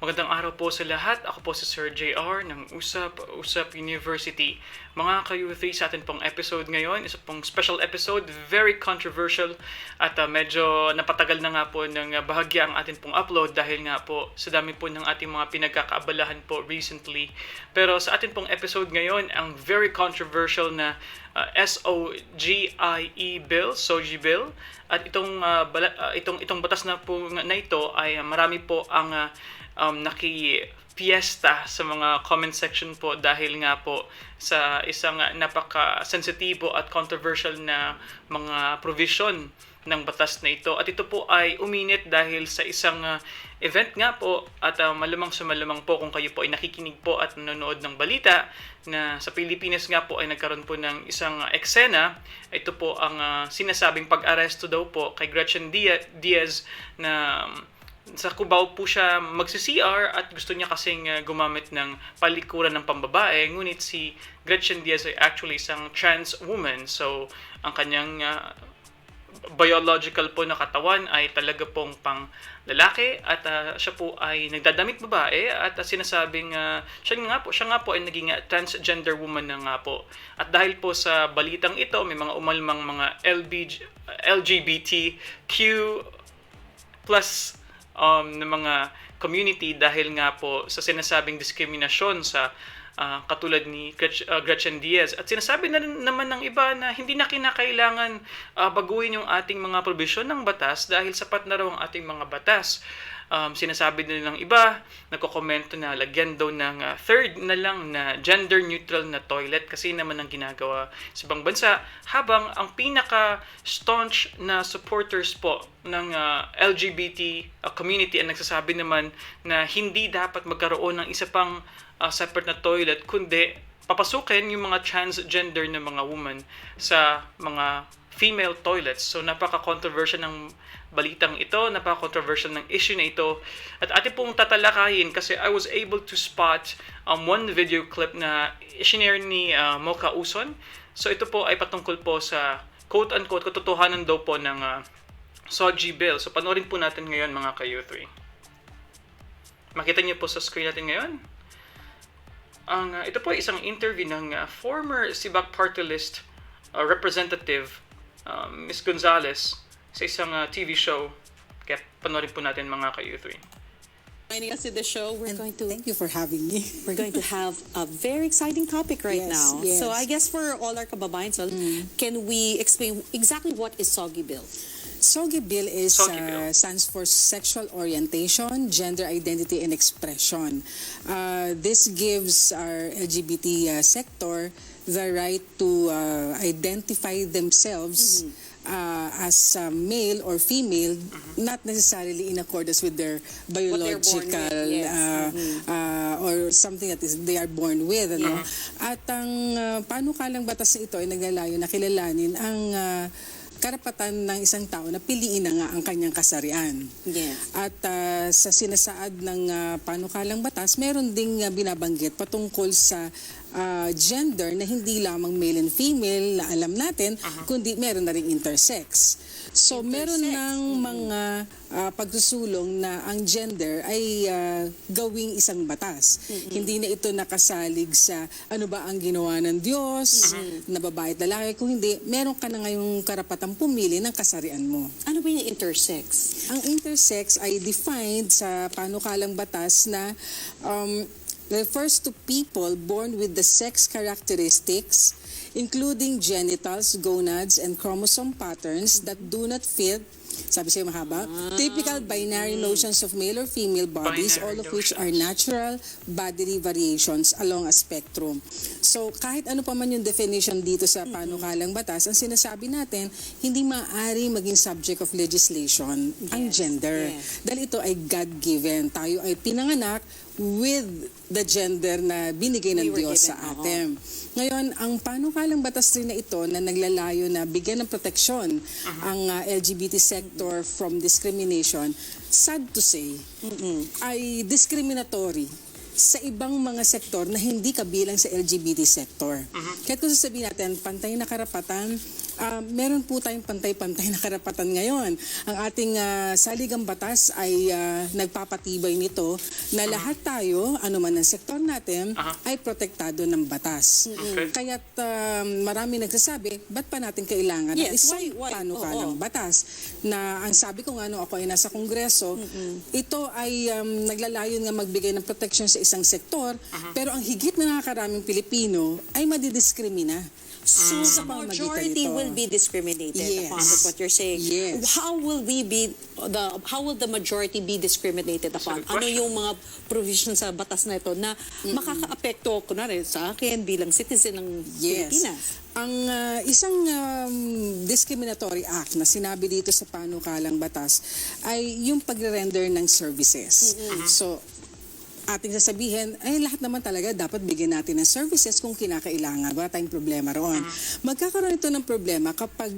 Magandang araw po sa lahat. Ako po si Sir JR ng Usap Usap University. Mga ka-U3, sa atin pong episode ngayon, isa pong special episode, very controversial at medyo napatagal na nga po ng bahagya ang atin pong upload dahil nga po sa dami po ng ating mga pinagkakaabalahan po recently. Pero sa atin pong episode ngayon, ang very controversial na Sogie bill, Sogie bill, at itong batas na po na ito ay marami po ang naki-fiesta sa mga comment section po dahil nga po sa isang napaka-sensitibo at controversial na mga provision ng batas na ito. At ito po ay uminit dahil sa isang event nga po at malamang sumalamang po kung kayo po ay nakikinig po at nanonood ng balita na sa Pilipinas nga po ay nagkaroon po ng isang eksena. Ito po ang sinasabing pag-aresto daw po kay Gretchen Diez na sa Cubao po siya magsi-CR at gusto niya kasing gumamit ng palikuran ng pambabae, ngunit si Gretchen Diez ay actually isang trans woman. So ang kanyang biological po na katawan ay talaga pong pang lalaki at siya po ay nagdadamit babae at sinasabing siya nga po ay naging transgender woman na nga po. At dahil po sa balitang ito, may mga umalmang mga LGBTQ plus ng mga community dahil nga po sa sinasabing diskriminasyon sa katulad ni Gretchen Diez. At sinasabi na naman ng iba na hindi na kinakailangan baguhin yung ating mga probisyon ng batas dahil sapat na raw ang ating mga batas. Sinasabi din ng iba, nagkokomento na lagyan daw ng third na lang na gender-neutral na toilet kasi naman ang ginagawa sa ibang bansa. Habang ang pinaka-staunch na supporters po ng LGBT community ang nagsasabi naman na hindi dapat magkaroon ng isa pang separate na toilet, kundi papasukin yung mga transgender na mga woman sa mga female toilets. So napaka-controversial ng balitang ito, napaka-controversial ng issue na ito. At atin pong tatalakayin kasi I was able to spot one video clip na isinare ni Mocha Uson. So ito po ay patungkol po sa quote-unquote katotohanan daw po ng Sogie bill. So panoorin po natin ngayon mga ka-U3. Makita niyo po sa screen natin ngayon. Ito po ay isang interview ng former Sibak Party List representative Ms. Gonzalez sa isang TV show. Kaya panoorin po natin mga ka-U3. Joining us in the show, Thank you for having me. we're going to have a very exciting topic right Yes, now. yes. So I guess for all our kababayans, can we explain exactly what is Sogie bill? Sogie bill Sogie bill. stands for sexual orientation, gender identity, and expression. This gives our LGBT sector the right to identify themselves as male or female, not necessarily in accordance with their biological born with, yes. Or something that they are born with. Ano? At ang panukalang batas na ito ay naglalayo na kilalanin ang karapatan ng isang tao na piliin na nga ang kanyang kasarian. Yes. At sa sinasaad ng panukalang batas, meron ding binabanggit patungkol sa gender na hindi lamang male and female na alam natin, kundi meron na rin intersex. So meron ng mga pagsusulong na ang gender ay gawing isang batas. Hindi na ito nakasalig sa ano ba ang ginawa ng Diyos, na babae at lalaki. Kung hindi, meron ka na ngayong karapatang pumili ng kasarian mo. Ano ba yung intersex? Ang intersex ay defined sa panukalang batas na refers to people born with the sex characteristics, including genitals, gonads, and chromosome patterns that do not fit, sabi sa'yo mahaba, typical binary notions of male or female bodies, all of which are natural bodily variations along a spectrum. So kahit ano pa man yung definition dito sa panukalang batas, ang sinasabi natin, hindi maaari maging subject of legislation ang gender. Dahil ito ay God-given. Tayo ay pinanganak with the gender na binigay ng Diyos sa atin. Ngayon, ang panukalang batas rin na ito na naglalayo na bigyan ng proteksyon ang LGBT sector from discrimination, sad to say, ay discriminatory sa ibang mga sektor na hindi kabilang sa LGBT sector. Kahit kung sasabihin natin, pantay na karapatan, meron po tayong pantay-pantay na karapatan ngayon. Ang ating saligang batas ay nagpapatibay nito na lahat tayo, anuman ang sektor natin, ay protektado ng batas. Kaya't marami nagsasabi, ba't pa natin kailangan ng isang panukalang batas? Na ang sabi ko nga nung ako ay nasa Kongreso, ito ay naglalayon nga magbigay ng protection sa isang sektor, pero ang higit na nakakaraming Pilipino ay madidiskrimina. So the majority will be discriminated upon. That's what you're saying. Yes. How will the majority be discriminated upon? Good Ano question. yung mga provisions sa batas na ito na makakaapekto kunwari sa akin bilang citizen ng Pilipinas? Ang isang discriminatory act na sinabi dito sa panukalang batas ay yung pagre-render ng services. So, ating sasabihin, ay lahat naman talaga dapat bigyan natin ng services kung kinakailangan. Wala tayong problema roon. Magkakaroon ito ng problema kapag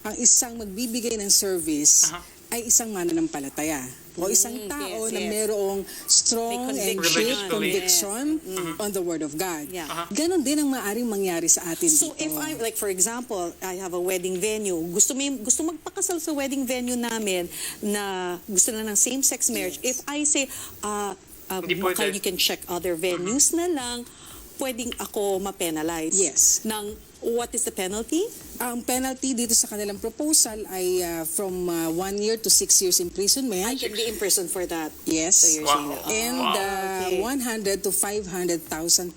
ang isang magbibigay ng service ay isang mananampalataya o isang tao na mayroong strong and deep conviction on the Word of God. Ganon din ang maaaring mangyari sa atin So dito. if I, like for example, I have a wedding venue, gusto magpakasal sa wedding venue namin na gusto na ng same-sex marriage, if I say, Hindi pwede. you can check other venues na lang, pwedeng ako ma-penalize. Yes. What is the penalty? Ang penalty dito sa kanilang proposal ay from 1 year to 6 years imprisonment. I can be imprisoned for that. Yes. So you're saying that. And Okay. 100 to 500,000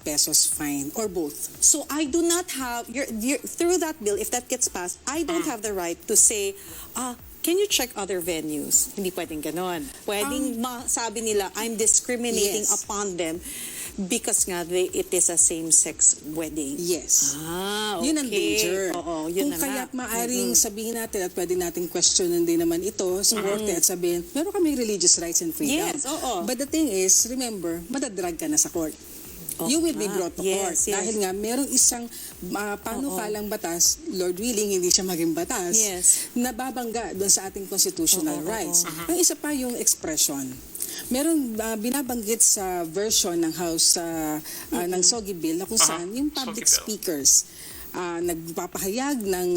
pesos fine or both. So I do not have, through that bill, if that gets passed, I don't have the right to say, can you check other venues? Hindi pwedeng ganon. Pwedeng masabi nila, I'm discriminating Yes. upon them because nga it is a same-sex wedding. Yes. Okay. Yun ang danger. Oo, yun Kung na nga. kaya't maaring sabihin natin at pwede nating questionin din naman ito sa korte at sabihin, meron kaming religious rights and freedom. Yes, oo. But the thing is, remember, madadrag ka na sa court. You will be brought to court. Yes. Dahil nga, merong isang panukalang batas, Lord willing, hindi siya maging batas, Yes. na babangga doon sa ating constitutional rights. Ang isa pa yung expression. Meron binabanggit sa version ng House ng Sogie Bill na kung saan yung public Sogie Bill. speakers nagpapahayag ng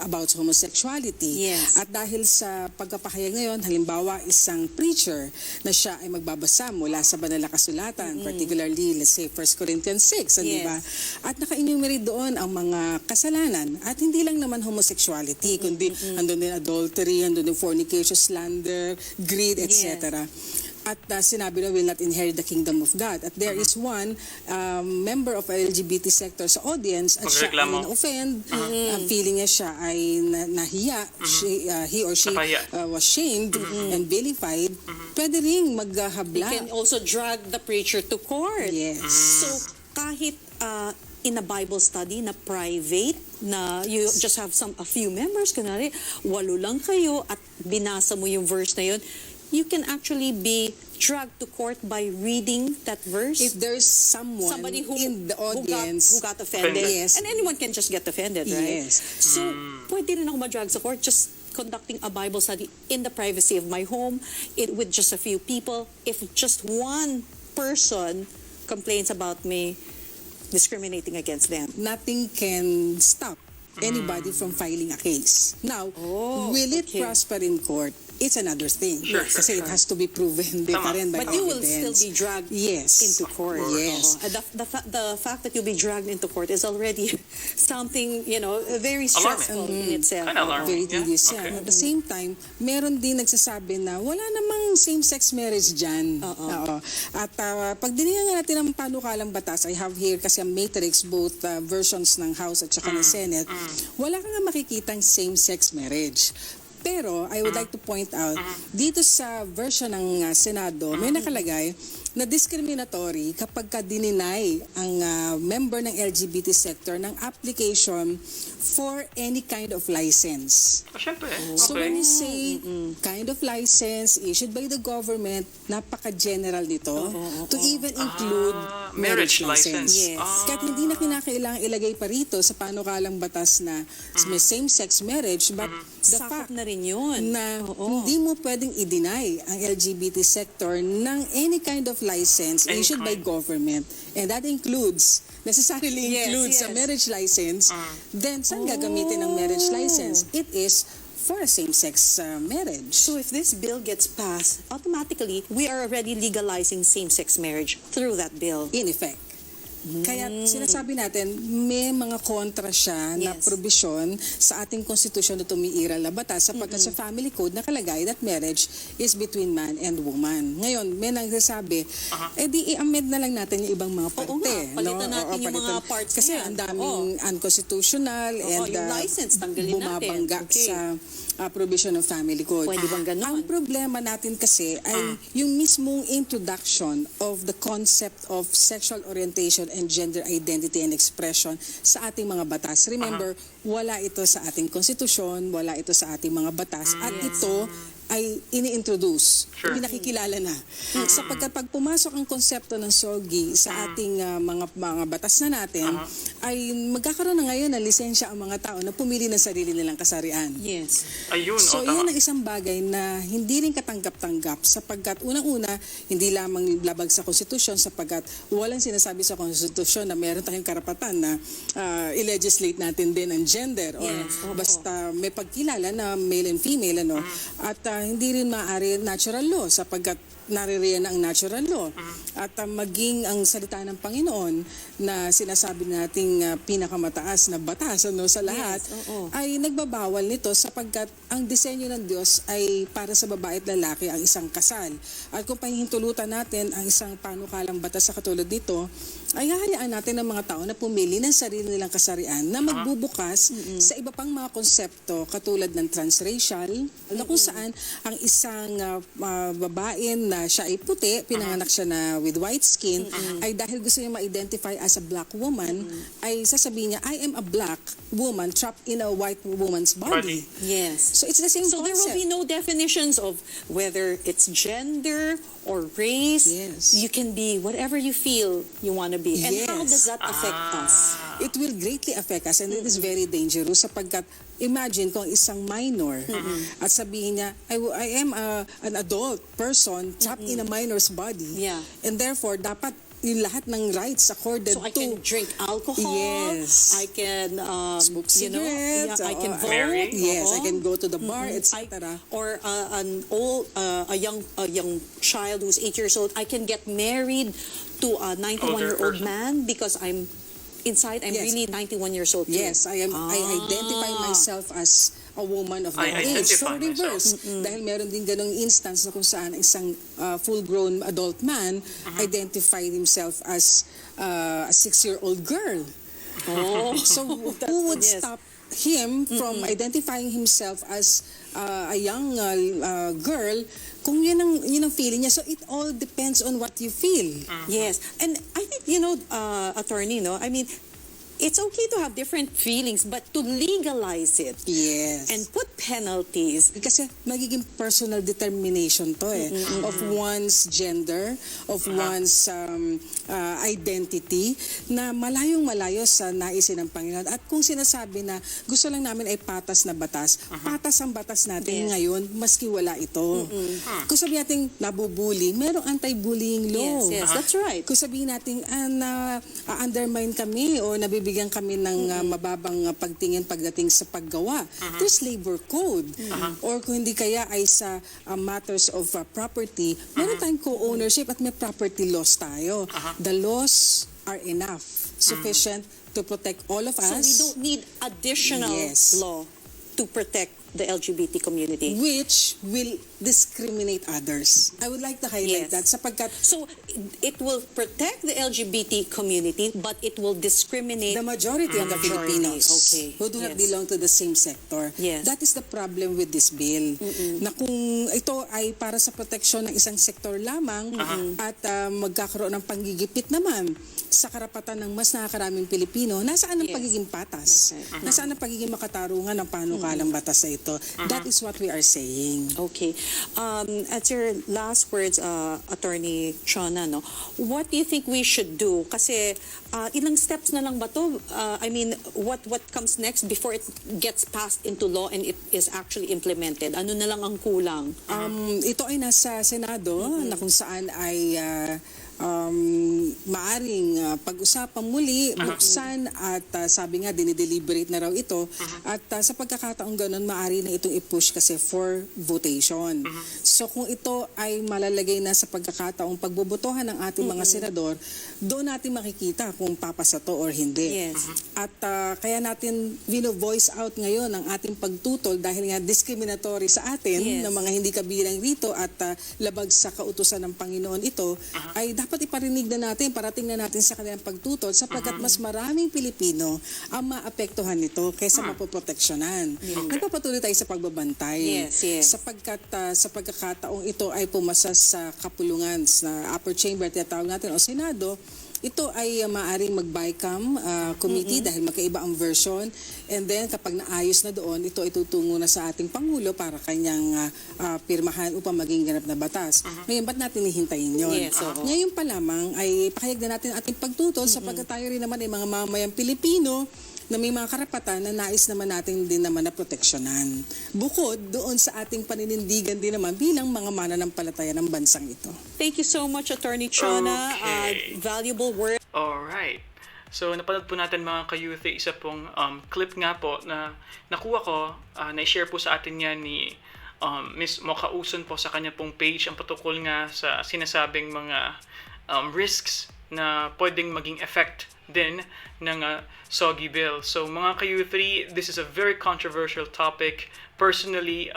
about homosexuality. Yes. At dahil sa pagpapahayag ngayon, halimbawa isang preacher na siya ay magbabasa mula sa banal na kasulatan, particularly let's say 1 Corinthians 6, di ba? At naka-enumerate doon ang mga kasalanan at hindi lang naman homosexuality, kundi andun din adultery, andun din fornication, slander, greed, etc. At sinabi na will not inherit the kingdom of God. At there is one member of LGBT sector sa audience at siya ay na-offend, feeling niya siya ay nahiya, he or she was shamed and vilified, pwede rin maghabla. You can also drag the preacher to court. Yes. So kahit in a Bible study na private, na you just have a few members, kunwari 8 lang kayo at binasa mo yung verse na yun, you can actually be dragged to court by reading that verse. If there's somebody in the audience who got offended. Yes. And anyone can just get offended, right? Yes. So, pwede rin ako ma-drag sa court just conducting a Bible study in the privacy of my home, with just a few people. If just one person complains about me discriminating against them. Nothing can stop anybody from filing a case. Now, will it prosper in court? It's another thing. Kasi it has to be proven din pa rin by But you will still evidence. be dragged Yes. into court. Yes. The fact that you'll be dragged into court is already something, very stressful in itself. Kind of alarming. Very tedious Okay. yan. At the same time, meron din nagsasabi na wala namang same-sex marriage dyan. Oo. At pag dinihan natin ang panukalang batas, I have here kasi ang matrix, both versions ng House at saka ng Senate, wala ka nga makikitang same-sex marriage. Pero, I would like to point out, dito sa version ng Senado, may nakalagay na discriminatory kapag ka dininay ang member ng LGBT sector ng application for any kind of license. Siyempre. So when Okay. you say kind of license issued by the government, napaka-general nito to even include marriage license. Yes. Kahit hindi na kinakailangan ilagay pa rito sa panukalang batas na may same-sex marriage, but the Sakop fact na rin yun. na hindi mo pwedeng i-deny ang LGBT sector ng any kind of license issued by government, and that necessarily includes a marriage license, then saan gagamitin ang marriage license? It is for a same-sex marriage. So if this bill gets passed, automatically, we are already legalizing same-sex marriage through that bill. In effect. Kaya sinasabi natin, may mga kontra siya na Yes. probisyon sa ating konstitusyon na tumiiral na batas sapagkat sa family code nakalagay that marriage is between man and woman. Ngayon, may nagsasabi, di i-amend na lang natin yung ibang mga parte. Oo nga, palitan natin yung mga parts kasi na yan. ang daming unconstitutional and yung license, tanggalin natin. bumabangga Okay. sa provision of family code. Pwede bang ganon? Ang problema natin kasi ay yung mismong introduction of the concept of sexual orientation and gender identity and expression sa ating mga batas. Remember, wala ito sa ating konstitusyon, wala ito sa ating mga batas, at ito ay ini-introduce, Sure. pinakikilala na. Sapagkat pag pumasok ang konsepto ng Sogie sa ating mga batas na natin, ay magkakaroon na ngayon ng lisensya ang mga tao na pumili ng sarili nilang kasarian. Yes. Ayun, So, tama. yan ang isang bagay na hindi rin katanggap-tanggap sapagkat unang-una, hindi lamang labag sa konstitusyon sapagkat walang sinasabi sa konstitusyon na meron tayong karapatan na i-legislate natin din ang gender or basta may pagkilala na male and female. At hindi rin maaari natural law sapagkat naririyan ang natural law. At maging ang salita ng Panginoon na sinasabi nating pinakamataas na batas sa lahat ay nagbabawal nito sapagkat ang disenyo ng Diyos ay para sa babae at lalaki ang isang kasal. At kung pahihintulutan natin ang isang panukalang batas sa katulad dito, ay hahayaan natin ng mga tao na pumili ng sarili nilang kasarian na magbubukas sa iba pang mga konsepto katulad ng transracial na kung saan ang isang babae na siya ay puti, pinanganak siya na with white skin, ay dahil gusto niya ma-identify as a black woman, ay sasabihin niya, I am a black woman trapped in a white woman's body. Yes. So it's the same So there will concept. be no definitions of whether it's gender or race. Yes. You can be whatever you feel you want to be. And how Yes. does that affect us? It will greatly affect us and it is very dangerous sapagkat imagine kung isang minor at sabihin niya, I am an adult person trapped in a minor's body. Yeah. And therefore, dapat yung lahat ng rights accorded So I to can drink alcohol. Yes. I can smoke cigarettes. I can vote. Marry. Yes, I Oo. can go to the bar, etc. Or a young child who's 8 years old, I can get married to a 91-year-old person. man because I'm Yes. really 91 years old too. Yes, I identify myself as a woman of I that age. identify So reverse. Dahil meron din ganong instance na kung saan isang full-grown adult man identified himself as a 6-year-old girl. Oh. So who would Yes. stop him from identifying himself as a young girl kung yun ang feeling niya? So it all depends on what you feel. Yes. And I think, attorney, I mean, it's okay to have different feelings, but to legalize it Yes. and put penalties. Kasi magiging personal determination to of one's gender, of one's identity na malayong-malayo sa naisin ng Panginoon. At kung sinasabi na gusto lang namin ay patas na batas, patas ang batas natin Yes. ngayon maski wala ito. Kung sabihin natin nabubuli, merong anti-bullying law. Yes, that's right. Kung sabihin natin undermine kami o nabibigyan kami ng mababang pagtingin pagdating sa paggawa, there's labor code. Or kung hindi kaya ay sa matters of property, meron tayong co-ownership at may property laws tayo. The laws are enough, sufficient to protect all of So we us, don't need additional Yes. law to protect the LGBT community. which will discriminate others. I would like to highlight Yes. that sapagkat So it will protect the LGBT community, but it will discriminate the majority of the majority. Filipinos Okay. who do not Yes. belong to the same sector. Yes. That is the problem with this bill. Na kung ito ay para sa proteksyon ng isang sektor lamang at magkakaroon ng panggigipit naman sa karapatan ng mas nakakaraming Pilipino, nasaan ang Yes. pagiging patas? That's right. Nasaan ang pagiging makatarungan ng panukalang batas na ito? ito. That is what we are saying. Okay. At your last words, Attorney Chona, no, what do you think we should do? Kasi ilang steps na lang ba to? I mean, what comes next before it gets passed into law and it is actually implemented? Ano na lang ang kulang? Ito ay nasa Senado na kung saan ay maaring pag-usapan muli, buksan at sabi nga dinideliberate na raw ito at sa pagkakataong ganun maaari na itong i-push kasi for votation. So kung ito ay malalagay na sa pagkakataong pagbobotohan ng ating mga senador, doon natin makikita kung papasa to or hindi. Yes. At kaya natin voice out ngayon ang ating pagtutol dahil nga discriminatory sa atin Yes. ng mga hindi kabilang rito at labag sa kautusan ng Panginoon ito, ay dapat iparinig na natin, parating na natin sa kanilang pagtutol sapagkat mas maraming Pilipino ang maapektuhan nito kaysa mapoproteksyonan. Nagpapatuloy tayo sa pagbabantay. Yes, yes. Sapagkat sa pagkakataong ito ay pumasa sa kapulungan na upper chamber, tinatawag natin, o Senado, ito ay maaaring mag-BICAM committee dahil magkaiba ang version. And then kapag naayos na doon, ito ay tutungo na sa ating Pangulo para kanyang pirmahan upang maging ganap na batas. Ngayon, ba't natin hihintayin yun? Yes, oo. Ngayon pa lamang ay pakayag na natin ating pagtutol sapagkat tayo rin naman ay mga mamayang Pilipino na may mga karapatan na nais naman natin din naman na proteksyonan. Bukod doon sa ating paninindigan din naman bilang mga mananampalataya ng bansang ito. Thank you so much, Attorney Chona. Okay. Valuable work. Alright. So, napanood po natin mga ka-youth, isa pong clip nga po na nakuha ko, na-share po sa atin yan ni Miss Mokauson po sa kanya pong page, ang patungkol nga sa sinasabing mga risks na pwedeng maging effect din ng Sogie bill. So mga ka-youth, this is a very controversial topic. Personally,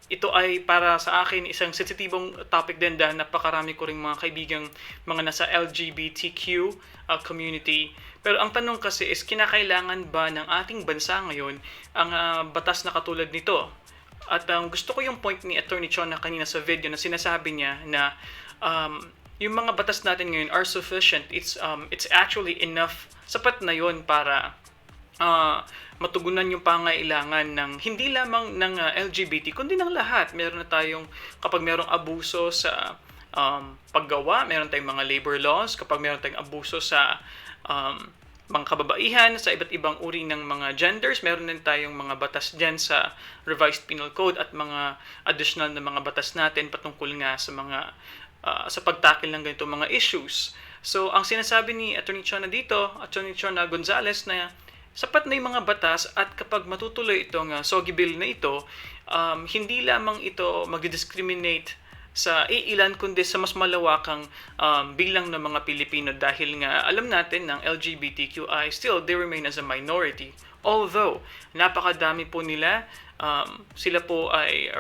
ito ay para sa akin isang sensitibong topic din dahil napakarami ko ring mga kaibigang mga nasa LGBTQ community. Pero ang tanong kasi is, kinakailangan ba ng ating bansa ngayon ang batas na katulad nito? At gusto ko yung point ni Attorney Chona kanina sa video na sinasabi niya na yung mga batas natin ngayon are sufficient. It's actually enough. Sapat na yon para matugunan yung pangailangan ng hindi lamang ng LGBT kundi ng lahat. Meron na tayong, kapag merong abuso sa paggawa, meron tayong mga labor laws. Kapag meron tayong abuso sa mga kababaihan, sa iba't ibang uri ng mga genders, meron din tayong mga batas dyan sa Revised Penal Code at mga additional na mga batas natin patungkol nga sa mga sa pagtakil ng ganito mga issues. So, ang sinasabi ni Attorney Chona dito, Attorney Chona Gonzales, na sapat na yung mga batas at kapag matutuloy itong Sogie bill na ito, hindi lamang ito mag-discriminate sa ilan kundi sa mas malawakang bilang ng mga Pilipino dahil nga alam natin ng LGBTQI still they remain as a minority. Although, napakadami po nila, sila po ay,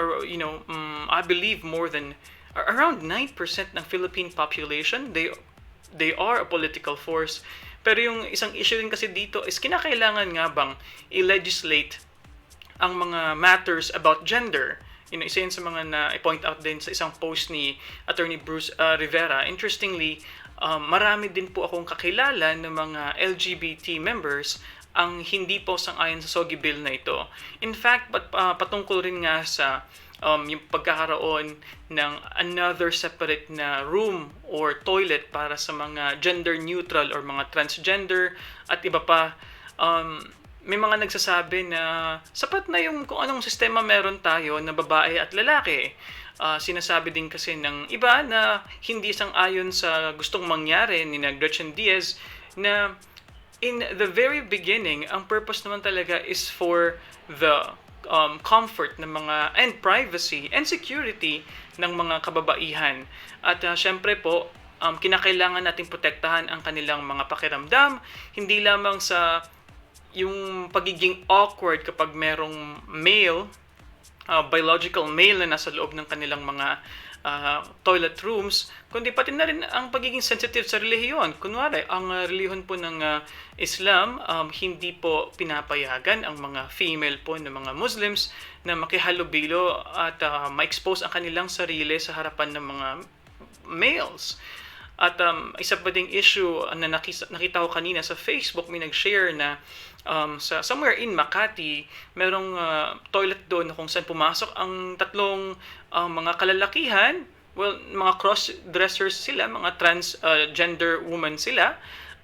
I believe more than around 9% ng Philippine population, they are a political force. Pero yung isang issue din kasi dito is kinakailangan nga bang i-legislate ang mga matters about gender. Isa yun sa mga na-point out din sa isang post ni Attorney Bruce Rivera. Interestingly, marami din po akong kakilala ng mga LGBT members ang hindi po sang-ayon sa Sogie bill na ito. In fact, patungkol rin nga sa yung pagkakaroon ng another separate na room or toilet para sa mga gender neutral or mga transgender at iba pa, may mga nagsasabi na sapat na yung kung anong sistema meron tayo na babae at lalaki. Sinasabi din kasi ng iba na hindi sang-ayon sa gustong mangyari ni Gretchen Diez na in the very beginning, ang purpose naman talaga is for the comfort ng mga and privacy and security ng mga kababaihan. At syempre po, kinakailangan nating protektahan ang kanilang mga pakiramdam, hindi lamang sa yung pagiging awkward kapag merong male, biological male na nasa loob ng kanilang mga toilet rooms, kundi pati na rin ang pagiging sensitive sa relihiyon. Kunwari, ang relihiyon po ng Islam, hindi po pinapayagan ang mga female po ng mga Muslims na makihalubilo at ma-expose ang kanilang sarili sa harapan ng mga males. At isa pa ding issue na nakita ko kanina sa Facebook, may nag-share na sa somewhere in Makati, merong toilet doon kung saan pumasok ang tatlong mga kalalakihan. Well, mga cross-dressers sila, mga transgender woman sila.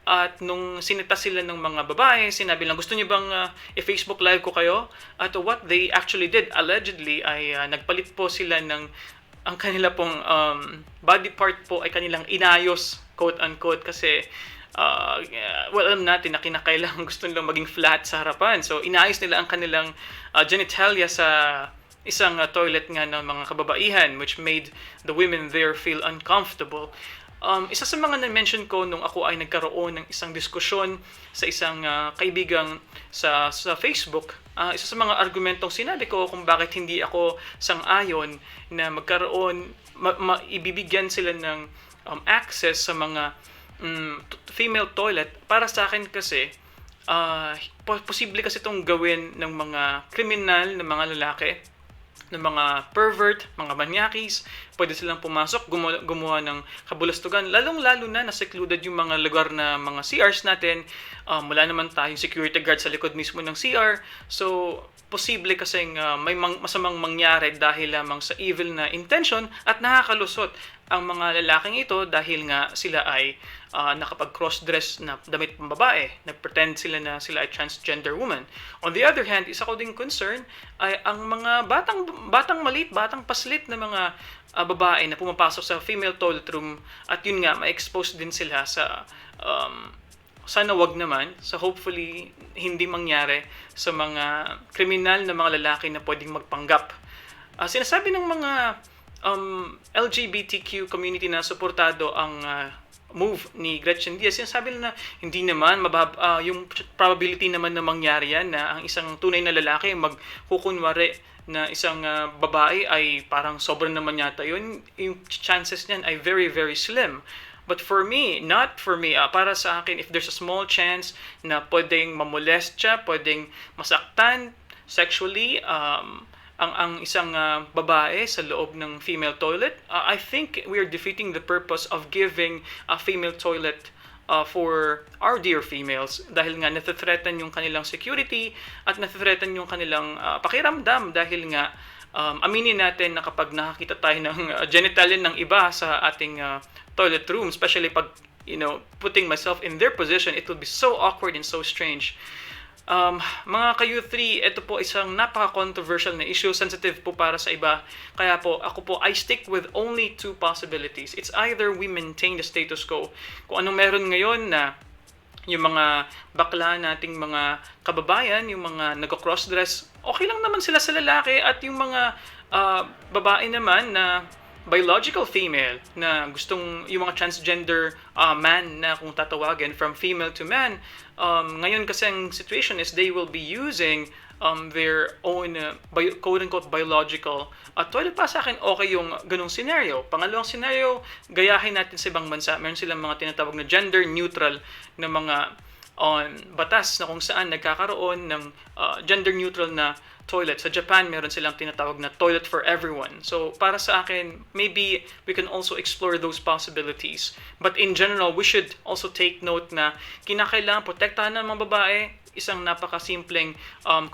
At nung sinita sila ng mga babae, sinabi lang, gusto niyo bang i-Facebook live ko kayo? At what they actually did, allegedly, ay nagpalit po sila ng ang kanila pong body part po ay kanilang inayos, quote-unquote, kasi well, alam natin na kinakailangan gusto nilang maging flat sa harapan. So, inayos nila ang kanilang genitalia sa isang toilet nga ng mga kababaihan, which made the women there feel uncomfortable. Isa sa mga na-mention ko nung ako ay nagkaroon ng isang diskusyon sa isang kaibigang sa Facebook, isa sa mga argumentong sinabi ko kung bakit hindi ako sang-ayon na magkaroon, ibibigyan sila ng access sa mga female toilet. Para sa akin kasi, posible kasi itong gawin ng mga kriminal na mga lalaki, ng mga pervert, mga manyakis. Pwede silang pumasok, gumawa ng kabulastugan. Lalong-lalo na secluded yung mga lugar na mga CRs natin. Wala naman tayong security guard sa likod mismo ng CR. So, posible kasing may masamang mangyari dahil lamang sa evil na intention at nakakalusot ang mga lalaking ito dahil nga sila ay nakapag-cross-dress na damit pang babae. Nag-pretend sila na sila ay transgender woman. On the other hand, isa ko ding concern ay ang mga batang maliit, batang paslit na mga babae na pumapasok sa female toilet room at yun nga, ma-expose din sila sa sana wag naman, so hopefully hindi mangyari sa mga kriminal na mga lalaki na pwedeng magpanggap. Sinasabi ng mga LGBTQ community na suportado ang move ni Gretchen Diez, sinasabi na hindi naman yung probability naman na mangyari yan na ang isang tunay na lalaki magkukunwari na isang babae ay parang sobrang naman yata yun, yung chances niyan ay very very slim. But for me, not for me, para sa akin, if there's a small chance na pwedeng mamolest siya, pwedeng masaktan sexually ang isang babae sa loob ng female toilet, I think we are defeating the purpose of giving a female toilet for our dear females dahil nga nathreaten yung kanilang security at nathreaten yung kanilang pakiramdam dahil nga aminin natin na kapag nakakita tayo ng genitalia ng iba sa ating toilet room, especially pag, putting myself in their position, it will be so awkward and so strange. Mga ka-U3, ito po isang napaka-controversial na issue, sensitive po para sa iba. Kaya po, ako po, I stick with only two possibilities. It's either we maintain the status quo. Kung anong meron ngayon na yung mga bakla nating mga kababayan, yung mga nagko-crossdress, okay lang naman sila sa lalaki at yung mga babae naman na biological female na gustong yung mga transgender man na kung tatawagin from female to man, ngayon kasi ang situation is they will be using their own quote-unquote biological toilet. Pa sa akin okay yung ganung scenario. Pangalawang scenario, gayahin natin sa ibang bansa. Meron silang mga tinatawag na gender neutral na mga batas na kung saan nagkakaroon ng gender neutral na toilet. Sa Japan, meron silang tinatawag na toilet for everyone. So, para sa akin, maybe we can also explore those possibilities. But in general, we should also take note na kinakailangan protektahan ng mga babae. Isang napakasimpleng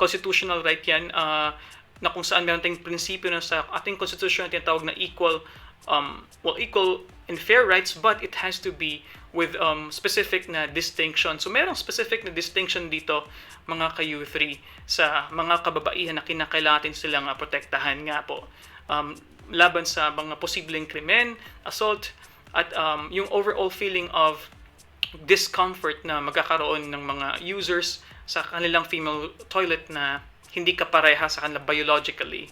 constitutional right yan na kung saan meron tayong prinsipyo na sa ating constitution na tinatawag na equal and fair rights, but it has to be with specific na distinction. So, merong specific na distinction dito, mga ka-U3, sa mga kababaihan na kinakailangan silang protektahan nga po. Laban sa mga posibleng krimen, assault, at yung overall feeling of discomfort na magkakaroon ng mga users sa kanilang female toilet na hindi kapareha sa kanila biologically.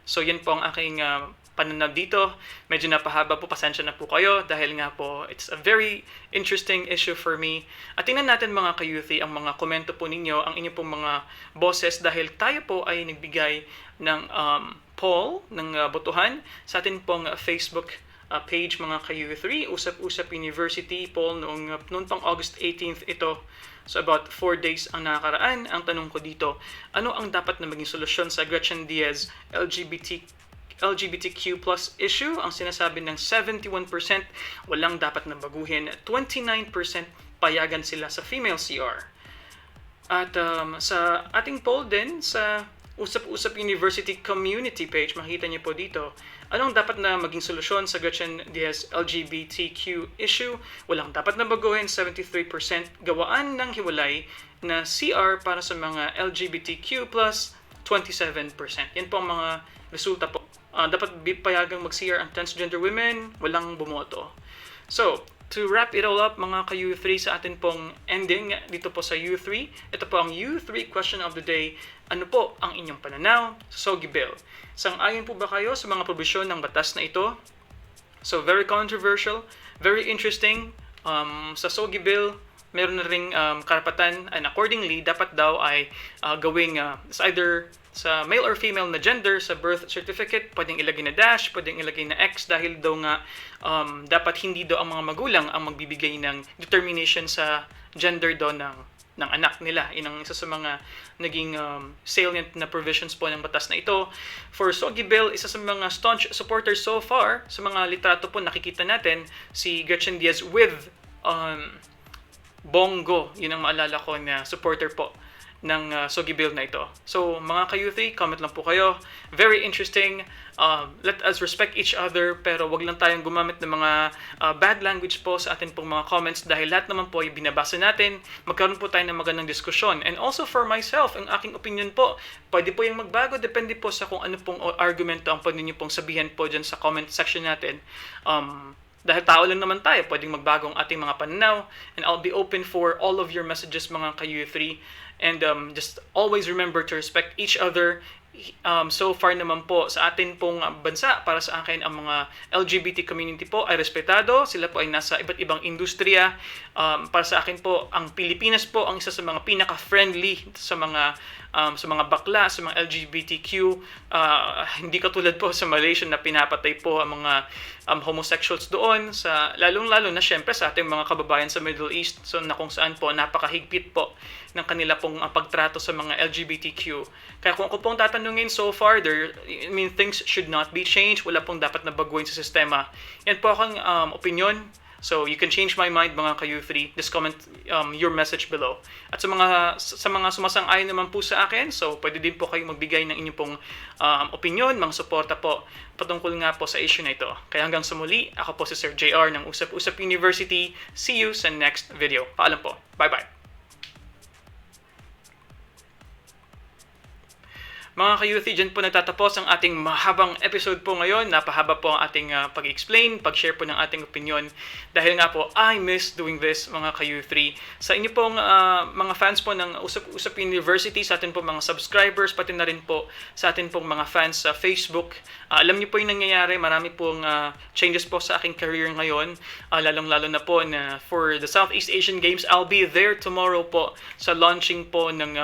So, yan po ang aking pananaw dito. Medyo napahaba po, pasensya na po kayo dahil nga po it's a very interesting issue for me. At tingnan natin mga ka-youthi ang mga komento po ninyo, ang inyong pong mga boses dahil tayo po ay nagbigay ng poll, ng botohan sa atin pong Facebook page mga ka-youthi, Usap Usap University poll noong pang August 18th ito. So about 4 days ang nakakaraan. Ang tanong ko dito, ano ang dapat na maging solusyon sa Gretchen Diez LGBT LGBTQ plus issue, ang sinasabi ng 71% walang dapat na baguhin, 29% payagan sila sa female CR. At sa ating poll din, sa Usap Usap University community page, makita niyo po dito, anong dapat na maging solusyon sa Gretchen Diez LGBTQ issue? Walang dapat na baguhin, 73%. Gawaan ng hiwalay na CR para sa mga LGBTQ+, 27%. Yan po ang mga resulta po. Dapat payagang mag-CR ang transgender women, walang bumoto. So, to wrap it all up, mga ka-U3, sa atin pong ending dito po sa U3, ito po ang U3 question of the day. Ano po ang inyong pananaw sa Sogie Bill? Sang-ayon po ba kayo sa mga probisyon ng batas na ito? So, very controversial, very interesting. Sa Sogie Bill, meron na ring karapatan, and accordingly, dapat daw ay gawing either sa male or female na gender sa birth certificate, pwedeng ilagay na dash, pwedeng ilagay na X dahil daw nga dapat hindi daw ang mga magulang ang magbibigay ng determination sa gender daw ng anak nila. Yun ang isa sa mga naging salient na provisions po ng batas na ito. For Sogie Bill, isa sa mga staunch supporters so far, sa mga litrato po nakikita natin, si Gretchen Diez with Bongo, yun ang maalala ko na supporter po ng Sogie Bill na ito. So, mga ka-U3, comment lang po kayo. Very interesting. Let us respect each other, pero wag lang tayong gumamit ng mga bad language po sa atin pong mga comments dahil lahat naman po ay binabasa natin. Magkaroon po tayo ng magandang diskusyon. And also for myself, ang aking opinion po, pwede po yung magbago. Depende po sa kung ano pong argumento ang pwede nyo pong sabihin po dyan sa comment section natin. Dahil tao lang naman tayo, pwedeng magbago ang ating mga pananaw. And I'll be open for all of your messages, mga ka-U3. And just always remember to respect each other. So far naman po sa atin pong bansa, para sa akin ang mga LGBT community po ay respetado. Sila po ay nasa iba't ibang industriya. Para sa akin po, ang Pilipinas po ang isa sa mga pinaka-friendly sa mga bakla, sa mga LGBTQ. Hindi katulad po sa Malaysia na pinapatay po ang mga homosexuals doon, lalong-lalo na syempre sa ating mga kababayan sa Middle East, so na kung saan po napakahigpit po ng kanila pong pagtrato sa mga LGBTQ. Kaya kung ako pong tatanungin so far, things should not be changed. Wala pong dapat na baguhin sa sistema. Yan po akong opinion. So you can change my mind, mga ka-U3. Just comment your message below. At sa mga sumasang-ayon naman po sa akin, so pwede din po kayo magbigay ng inyong pong opinion, mga suporta po patungkol nga po sa issue na ito. Kaya hanggang sa muli, ako po si Sir JR ng Usap Usap University. See you sa next video. Paalam po. Bye-bye. Mga ka-U3, dyan po nagtatapos ang ating mahabang episode po ngayon. Napahaba po ang ating pag-explain, pag-share po ng ating opinion. Dahil nga po, I miss doing this, mga ka-U3. Sa inyo pong mga fans po ng Usap Usap University, sa atin po mga subscribers, pati na rin po sa atin pong mga fans sa Facebook. Alam niyo po yung nangyayari, marami pong changes po sa aking career ngayon. Lalong-lalo na po na for the Southeast Asian Games, I'll be there tomorrow po sa launching po ng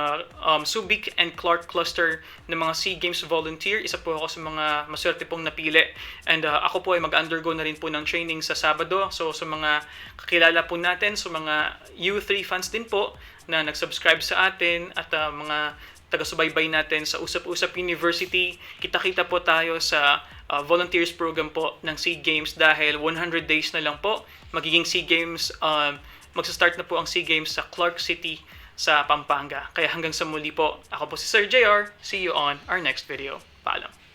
Subic and Clark Cluster ng mga SEA Games volunteer. Isa po ako sa mga maswerte pong napili. And ako po ay mag-undergo na rin po ng training sa Sabado. So sa mga kakilala po natin, sa mga U3 fans din po na nag-subscribe sa atin at mga taga-subaybay natin sa Usap Usap University, kita-kita po tayo sa volunteers program po ng SEA Games dahil 100 days na lang po magiging SEA Games. Magsa-start na po ang SEA Games sa Clark City sa Pampanga. Kaya hanggang sa muli po, ako po si Sir JR. See you on our next video. Paalam.